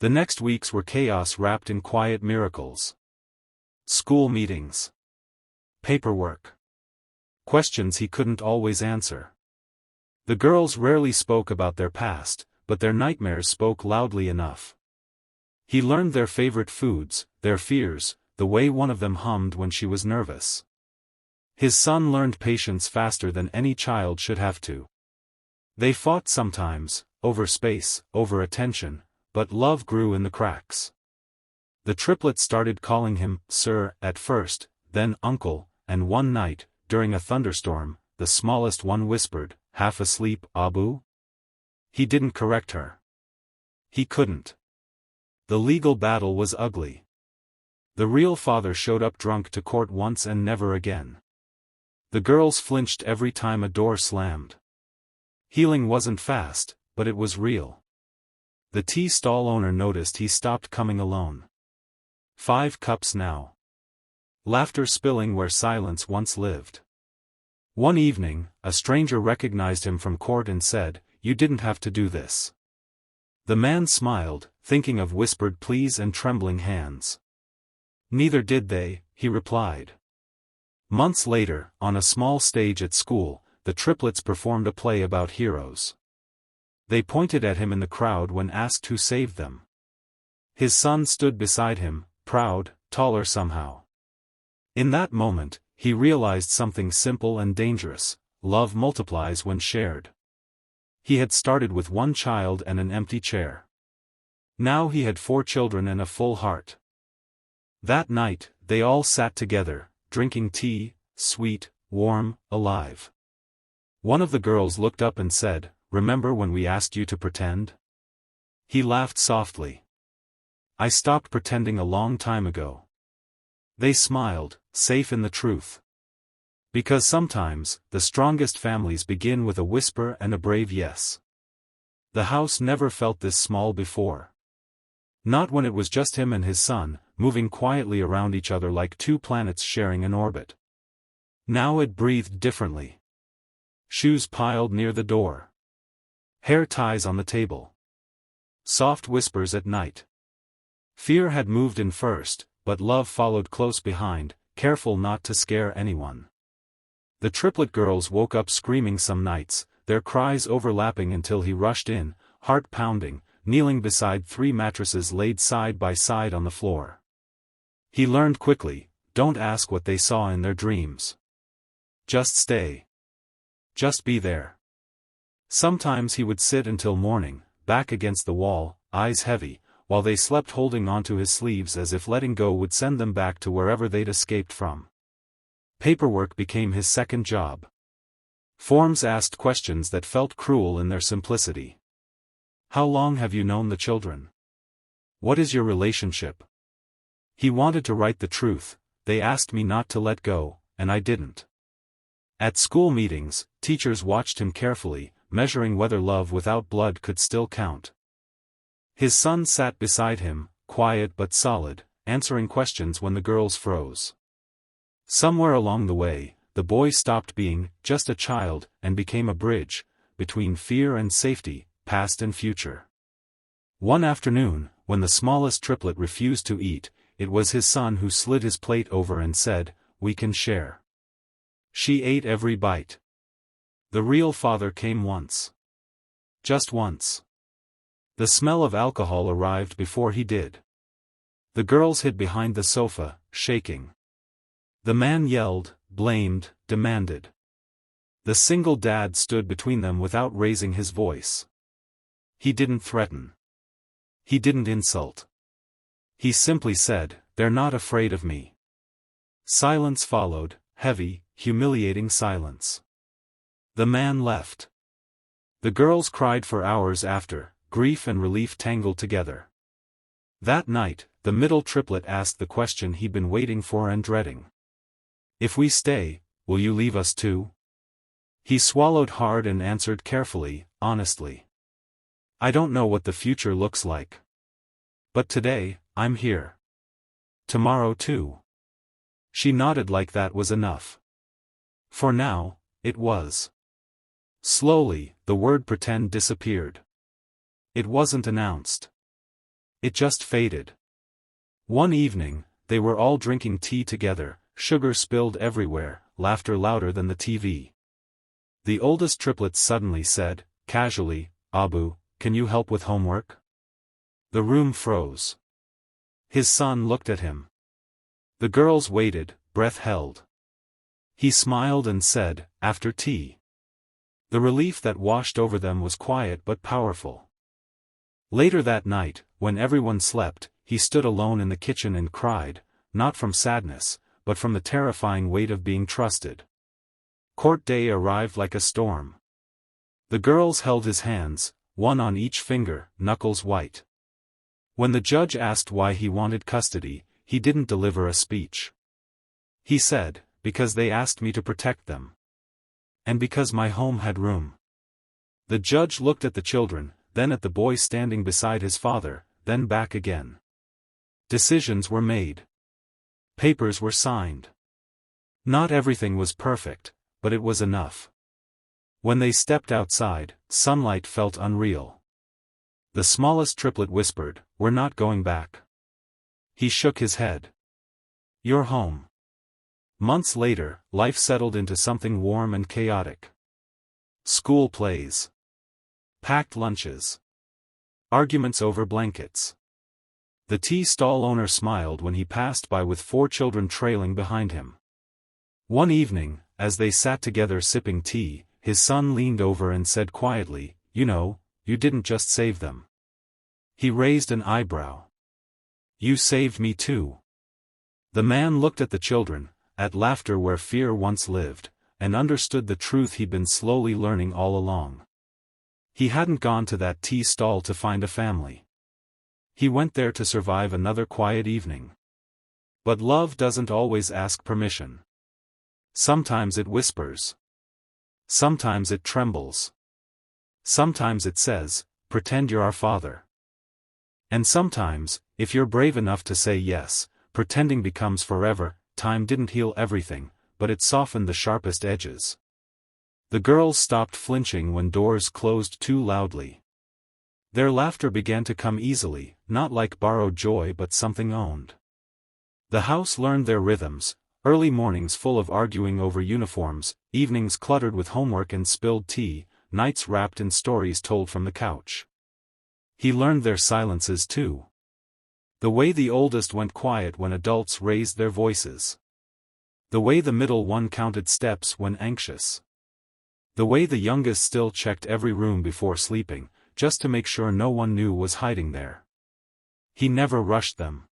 The next weeks were chaos wrapped in quiet miracles. School meetings. Paperwork. Questions he couldn't always answer. The girls rarely spoke about their past, but their nightmares spoke loudly enough. He learned their favorite foods, their fears, the way one of them hummed when she was nervous. His son learned patience faster than any child should have to. They fought sometimes, over space, over attention, but love grew in the cracks. The triplets started calling him Sir at first, then Uncle, and one night, during a thunderstorm, the smallest one whispered, half asleep, Abu? He didn't correct her. He couldn't. The legal battle was ugly. The real father showed up drunk to court once and never again. The girls flinched every time a door slammed. Healing wasn't fast, but it was real. The tea stall owner noticed he stopped coming alone. 5 cups now. Laughter spilling where silence once lived. One evening, a stranger recognized him from court and said, "You didn't have to do this." The man smiled, thinking of whispered pleas and trembling hands. "Neither did they," he replied. Months later, on a small stage at school, the triplets performed a play about heroes. They pointed at him in the crowd when asked who saved them. His son stood beside him, proud, taller somehow. In that moment, he realized something simple and dangerous: love multiplies when shared. He had started with 1 child and an empty chair. Now he had 4 children and a full heart. That night, they all sat together, drinking tea, sweet, warm, alive. One of the girls looked up and said, "Remember when we asked you to pretend?" He laughed softly. "I stopped pretending a long time ago." They smiled, safe in the truth. Because sometimes, the strongest families begin with a whisper and a brave yes. The house never felt this small before. Not when it was just him and his son, moving quietly around each other like 2 planets sharing an orbit. Now it breathed differently. Shoes piled near the door. Hair ties on the table. Soft whispers at night. Fear had moved in first, but love followed close behind, careful not to scare anyone. The triplet girls woke up screaming some nights, their cries overlapping until he rushed in, heart pounding, kneeling beside 3 mattresses laid side by side on the floor. He learned quickly, don't ask what they saw in their dreams. Just stay. Just be there. Sometimes he would sit until morning, back against the wall, eyes heavy, while they slept holding onto his sleeves as if letting go would send them back to wherever they'd escaped from. Paperwork became his second job. Forms asked questions that felt cruel in their simplicity. How long have you known the children? What is your relationship? He wanted to write the truth. They asked me not to let go, and I didn't. At school meetings, teachers watched him carefully, measuring whether love without blood could still count. His son sat beside him, quiet but solid, answering questions when the girls froze. Somewhere along the way, the boy stopped being just a child and became a bridge between fear and safety, past and future. One afternoon, when the smallest triplet refused to eat, it was his son who slid his plate over and said, "We can share." She ate every bite. The real father came once. Just once. The smell of alcohol arrived before he did. The girls hid behind the sofa, shaking. The man yelled, blamed, demanded. The single dad stood between them without raising his voice. He didn't threaten. He didn't insult. He simply said, "They're not afraid of me." Silence followed, heavy, humiliating silence. The man left. The girls cried for hours after, grief and relief tangled together. That night, the middle triplet asked the question he'd been waiting for and dreading. "If we stay, will you leave us too?" He swallowed hard and answered carefully, honestly. "I don't know what the future looks like. But today, I'm here. Tomorrow too." She nodded like that was enough. For now, it was. Slowly, the word pretend disappeared. It wasn't announced. It just faded. One evening, they were all drinking tea together, sugar spilled everywhere, laughter louder than the TV. The oldest triplet suddenly said, casually, "Abu, can you help with homework?" The room froze. His son looked at him. The girls waited, breath held. He smiled and said, "After tea." The relief that washed over them was quiet but powerful. Later that night, when everyone slept, he stood alone in the kitchen and cried, not from sadness, but from the terrifying weight of being trusted. Court day arrived like a storm. The girls held his hands, one on each finger, knuckles white. When the judge asked why he wanted custody, he didn't deliver a speech. He said, "Because they asked me to protect them. And because my home had room." The judge looked at the children, then at the boy standing beside his father, then back again. Decisions were made. Papers were signed. Not everything was perfect, but it was enough. When they stepped outside, sunlight felt unreal. The smallest triplet whispered, "We're not going back." He shook his head. "You're home." Months later, life settled into something warm and chaotic. School plays. Packed lunches. Arguments over blankets. The tea stall owner smiled when he passed by with 4 children trailing behind him. One evening, as they sat together sipping tea, his son leaned over and said quietly, "You know, you didn't just save them." He raised an eyebrow. "You saved me too." The man looked at the children, at laughter where fear once lived, and understood the truth he'd been slowly learning all along. He hadn't gone to that tea stall to find a family. He went there to survive another quiet evening. But love doesn't always ask permission. Sometimes it whispers. Sometimes it trembles. Sometimes it says, "Pretend you're our father." And sometimes, if you're brave enough to say yes, pretending becomes forever. Time didn't heal everything, but it softened the sharpest edges. The girls stopped flinching when doors closed too loudly. Their laughter began to come easily, not like borrowed joy but something owned. The house learned their rhythms, early mornings full of arguing over uniforms, evenings cluttered with homework and spilled tea, nights wrapped in stories told from the couch. He learned their silences too. The way the oldest went quiet when adults raised their voices. The way the middle one counted steps when anxious. The way the youngest still checked every room before sleeping, just to make sure no one new was hiding there. He never rushed them.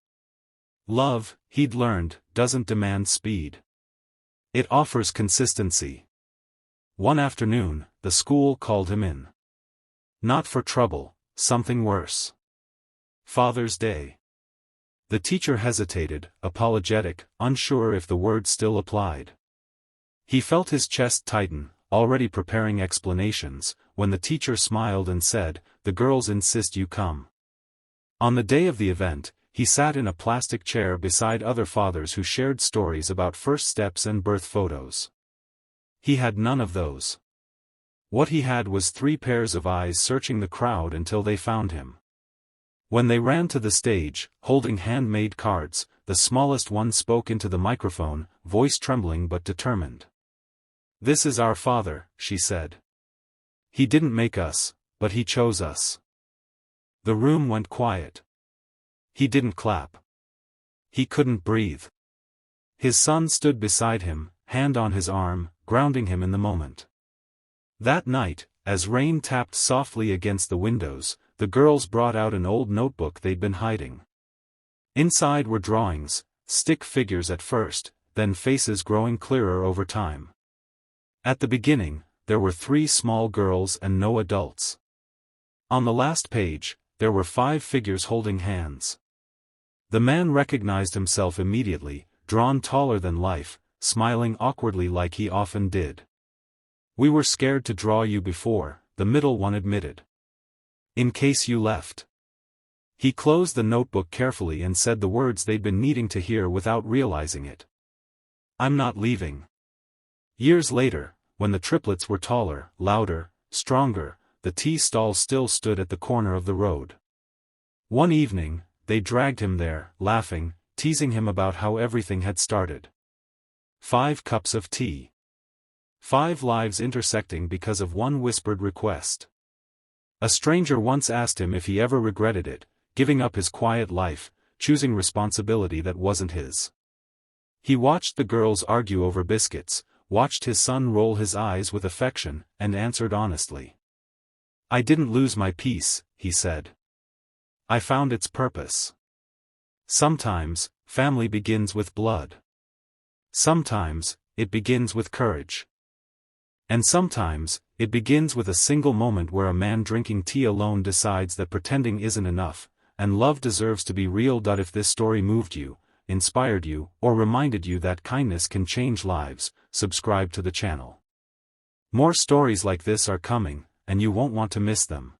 Love, he'd learned, doesn't demand speed. It offers consistency. One afternoon, the school called him in. Not for trouble, something worse. Father's Day. The teacher hesitated, apologetic, unsure if the word still applied. He felt his chest tighten, already preparing explanations, when the teacher smiled and said, "The girls insist you come." On the day of the event, he sat in a plastic chair beside other fathers who shared stories about first steps and birth photos. He had none of those. What he had was 3 pairs of eyes searching the crowd until they found him. When they ran to the stage, holding handmade cards, the smallest one spoke into the microphone, voice trembling but determined. "This is our father," she said. "He didn't make us, but he chose us." The room went quiet. He didn't clap. He couldn't breathe. His son stood beside him, hand on his arm, grounding him in the moment. That night, as rain tapped softly against the windows, the girls brought out an old notebook they'd been hiding. Inside were drawings, stick figures at first, then faces growing clearer over time. At the beginning, there were 3 small girls and no adults. On the last page, there were 5 figures holding hands. The man recognized himself immediately, drawn taller than life, smiling awkwardly like he often did. "We were scared to draw you before," the middle one admitted. "In case you left." He closed the notebook carefully and said the words they'd been needing to hear without realizing it. "I'm not leaving." Years later, when the triplets were taller, louder, stronger, the tea stall still stood at the corner of the road. One evening, they dragged him there, laughing, teasing him about how everything had started. 5 cups of tea. 5 lives intersecting because of one whispered request. A stranger once asked him if he ever regretted it, giving up his quiet life, choosing responsibility that wasn't his. He watched the girls argue over biscuits, watched his son roll his eyes with affection, and answered honestly. "I didn't lose my peace," he said. "I found its purpose." Sometimes, family begins with blood. Sometimes, it begins with courage. And sometimes, it begins with a single moment where a man drinking tea alone decides that pretending isn't enough, and love deserves to be real. If this story moved you, inspired you, or reminded you that kindness can change lives, subscribe to the channel. More stories like this are coming, and you won't want to miss them.